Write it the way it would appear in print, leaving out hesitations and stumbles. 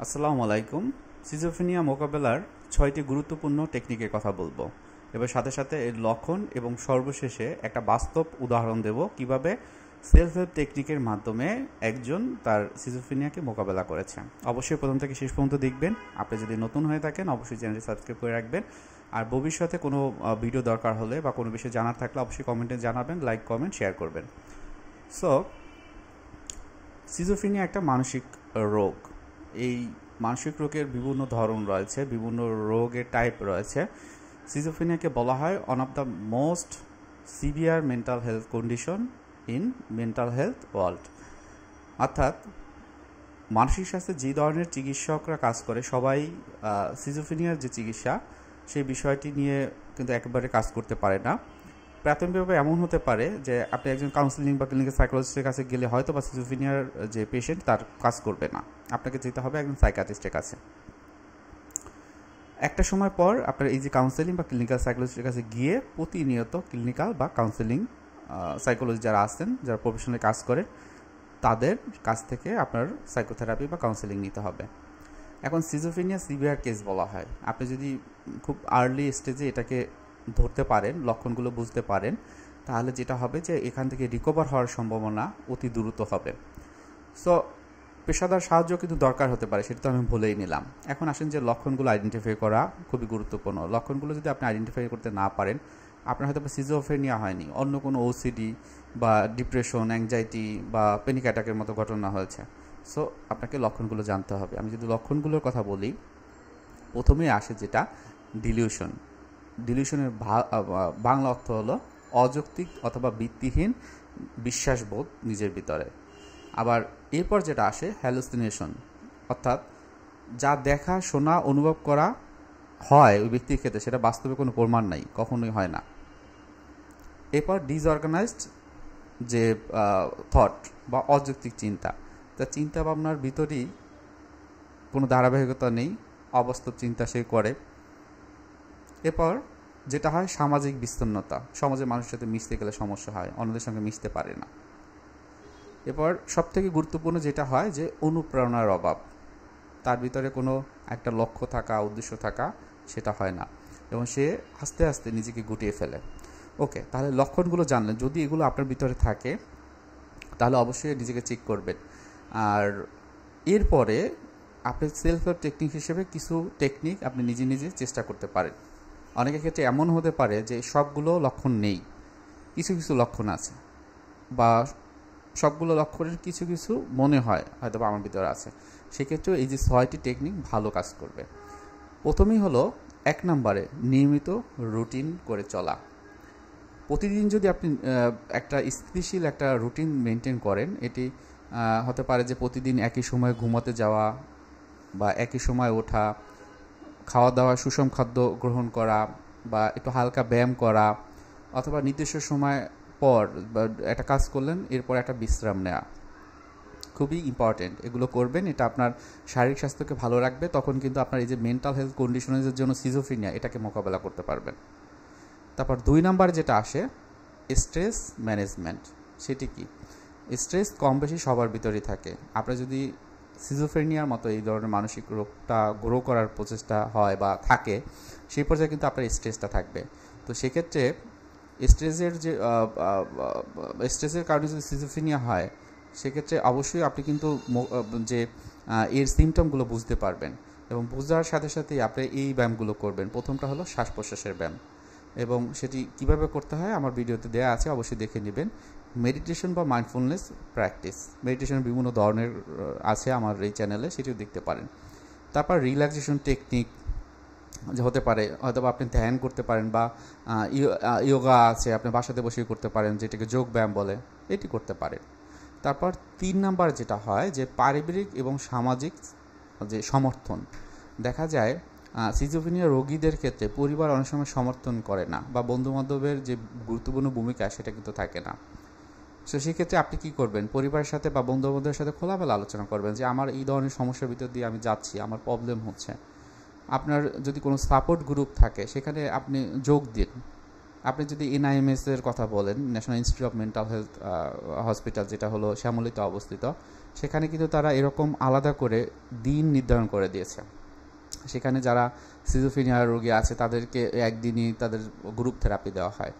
আসসালামু আলাইকুম। সিজোফ্রেনিয়া মোকাবেলার 6টি গুরুত্বপূর্ণ টেকনিকের কথা বলবো। এবার সাথে সাথে এর লক্ষণ এবং সর্বশেষে একটা বাস্তব উদাহরণ দেব কিভাবে সেলফ হেল্প টেকনিকের মাধ্যমে একজন তার সিজোফ্রেনিয়াকে মোকাবেলা করেছে। অবশ্যই প্রথম থেকে শেষ পর্যন্ত দেখবেন। আপনি যদি নতুন হয়ে থাকেন অবশ্যই চ্যানেলটি সাবস্ক্রাইব করে রাখবেন। আর ভবিষ্যতে কোনো ভিডিও দরকার হলে বা কোনো বিষয়ে জানার থাকলে অবশ্যই কমেন্টে জানাবেন, লাইক কমেন্ট শেয়ার করবেন। সো সিজোফ্রেনিয়া একটা মানসিক রোগ। এই মানসিক রোগের বিভিন্ন ধরন রয়েছে, বিভিন্ন রোগের টাইপ রয়েছে। সিজোফ্রেনিয়াকে বলা হয় one of the most severe mental health condition in mental health world. অর্থাৎ মানসিক স্বাস্থ্যে যে ধরনের চিকিৎসকরা কাজ করে সবাই সিজোফ্রেনিয়ার যে চিকিৎসা সেই বিষয়টি নিয়ে কিন্তু একেবারে কাজ করতে পারে না। প্রাথমিকভাবে এমন হতে পারে যে আপনি একজন কাউন্সিলিং বা ক্লিনিক্যাল সাইকোলজিস্টের কাছে গেলে হয়তো বা সিজোফ্রেনিয়ার যে পেশেন্ট তার কাজ করবে না, আপনাকে যেতে হবে একজন সাইকিয়াট্রিস্টের কাছে। একটা সময় পর আপনার এই যে কাউন্সিলিং বা ক্লিনিক্যাল সাইকোলজিস্টের কাছে গিয়ে প্রতিনিয়ত ক্লিনিক্যাল বা কাউন্সিলিং সাইকোলজি যারা আছেন, যারা প্রফেশনালি কাজ করে, তাদের কাছ থেকে আপনার সাইকোথেরাপি বা কাউন্সিলিং নিতে হবে। এখন সিজোফ্রেনিয়া সিভিয়ার কেস বলা হয়। আপনি যদি খুব আর্লি স্টেজে এটাকে ধরতে পারেন, লক্ষণগুলো বুঝতে পারেন, তাহলে যেটা হবে যে এখান থেকে রিকভার হওয়ার সম্ভাবনা অতি দ্রুত হবে। সো পেশাদার সাহায্য কিন্তু দরকার হতে পারে, সেটা তো আমি বলেই নিলাম। এখন আসেন যে লক্ষণগুলো আইডেন্টিফাই করা খুবই গুরুত্বপূর্ণ। লক্ষণগুলো যদি আপনি আইডেন্টিফাই করতে না পারেন, আপনার হয়তো সিজোফ্রেনিয়া হয়নি, অন্য কোনো ওসিডি বা ডিপ্রেশন, অ্যাংজাইটি বা প্যানিক অ্যাটাকের মতো ঘটনা হয়েছে। সো আপনাকে লক্ষণগুলো জানতে হবে। আমি যদি লক্ষণগুলোর কথা বলি, প্রথমেই আসে যেটা ডিলিউশন। ডিলিউশনের বাংলা অর্থ হলো অযৌক্তিক অথবা ভিত্তিহীন বিশ্বাসবোধ নিজের ভিতরে। আবার এরপর যেটা আসে হ্যালুসিনেশন, অর্থাৎ যা দেখা, শোনা, অনুভব করা হয় ওই ব্যক্তির ক্ষেত্রে সেটা বাস্তবে কোনো প্রমাণ নাই, কখনোই হয় না। এরপর ডিসঅর্গানাইজড যে থট বা অযৌক্তিক চিন্তা, তা চিন্তা ভাবনার ভিতরেই কোনো ধারাবাহিকতা নেই, অবাস্তব চিন্তা সে করে। এরপর যেটা হয় সামাজিক বিচ্ছিন্নতা, সমাজের মানুষের সাথে মিশতে গেলে সমস্যা হয়, অন্যদের সঙ্গে মিশতে পারে না। এরপর সবথেকে গুরুত্বপূর্ণ যেটা হয় যে অনুপ্রেরণার অভাব, তার ভিতরে কোনো একটা লক্ষ্য থাকা, উদ্দেশ্য থাকা, সেটা হয় না এবং সে আস্তে আস্তে নিজেকে গুটিয়ে ফেলে। ওকে, তাহলে লক্ষণগুলো জানলেন। যদি এগুলো আপনার ভিতরে থাকে তাহলে অবশ্যই নিজেকে চেক করবেন। আর এরপরে আপনি সেলফ হেল্প টেকনিক হিসেবে কিছু টেকনিক আপনি নিজে নিজে চেষ্টা করতে পারেন। অনেকের ক্ষেত্রে এমন হতে পারে যে সবগুলো লক্ষণ নেই, কিছু কিছু লক্ষণ আছে, বা সবগুলো লক্ষণের কিছু কিছু মনে হয় হয়তো বা আমার ভিতরে আছে। সেক্ষেত্রেও এই যে 6টি টেকনিক ভালো কাজ করবে। প্রথমেই হলো 1 নম্বরে নিয়মিত রুটিন করে চলা। প্রতিদিন যদি আপনি একটা স্থিতিশীল একটা রুটিন মেনটেন করেন, এটি হতে পারে যে প্রতিদিন একই সময়ে ঘুমাতে যাওয়া বা একই সময় ওঠা, খাওয়া দাওয়া সুষম খাদ্য গ্রহণ করা বা একটু হালকা ব্যায়াম করা, অথবা নির্দিষ্ট সময় পর বা একটা কাজ করলেন এরপর একটা বিশ্রাম নেওয়া, খুবই ইম্পর্টেন্ট। এগুলো করবেন, এটা আপনার শারীরিক স্বাস্থ্যকে ভালো রাখবে। তখন কিন্তু আপনার এই যে মেন্টাল হেলথ কন্ডিশনের জন্য সিজোফ্রেনিয়া, এটাকে মোকাবেলা করতে পারবেন। তারপর 2 নাম্বার যেটা আসে স্ট্রেস ম্যানেজমেন্ট। সেটি কি? স্ট্রেস কম বেশি সবার ভিতরেই থাকে। আপনার যদি সিজোফ্রেনিয়ার মতো এই ধরনের মানসিক রোগটা গ্রো করার প্রচেষ্টা হয় বা থাকে, সেই পর্যায়ে কিন্তু আপনার স্ট্রেসটা থাকবে। তো সেক্ষেত্রে স্ট্রেসের যে স্ট্রেসের কারণে যদি সিজোফ্রেনিয়া হয়, সেক্ষেত্রে অবশ্যই আপনি কিন্তু যে এর সিমটমগুলো বুঝতে পারবেন এবং বোঝার সাথে সাথেই আপনি এই ব্যায়ামগুলো করবেন। প্রথমটা হলো শ্বাস প্রশ্বাসের ব্যায়াম, এবং সেটি কিভাবে করতে হয় আমার ভিডিওতে দেওয়া আছে, অবশ্যই দেখে নেবেন। মেডিটেশন বা মাইন্ডফুলনেস প্র্যাকটিস, মেডিটেশনের বিভিন্ন ধরনের আছে আমার এই চ্যানেলে, সেটিও দেখতে পারেন। তারপর রিল্যাক্সেশন টেকনিক যে হতে পারে, হয়তো আপনি ধ্যান করতে পারেন বা ইয়োগা আছে, আপনি বাসাতে বসেই করতে পারেন, যেটাকে যোগ ব্যায়াম বলে, এটি করতে পারেন। তারপর 3 নাম্বার যেটা হয় যে পারিবারিক এবং সামাজিক যে সমর্থন। দেখা যায় সিজোফ্রেনিয়া রোগীদের ক্ষেত্রে পরিবার অনেক সময় সমর্থন করে না, বা বন্ধুবান্ধবের যে গুরুত্বপূর্ণ ভূমিকা সেটা কিন্তু থাকে না। সো সেক্ষেত্রে আপনি কী করবেন, পরিবারের সাথে বা বন্ধুবান্ধবের সাথে খোলামেলা আলোচনা করবেন যে আমার এই ধরনের সমস্যার ভিতর দিয়ে আমি যাচ্ছি, আমার প্রবলেম হচ্ছে। আপনার যদি কোনো সাপোর্ট গ্রুপ থাকে সেখানে আপনি যোগ দিন। আপনি যদি এনআইএমএস এর কথা বলেন, national institute of mental health hospital, যেটা হলো শ্যামলীতে অবস্থিত, সেখানে কিন্তু তারা এরকম আলাদা করে দিন নির্ধারণ করে দিয়েছে। সেখানে যারা সিজোফ্রেনিয়া রোগী আছে তাদেরকে একদিনই তাদের গ্রুপ থেরাপি দেওয়া হয়,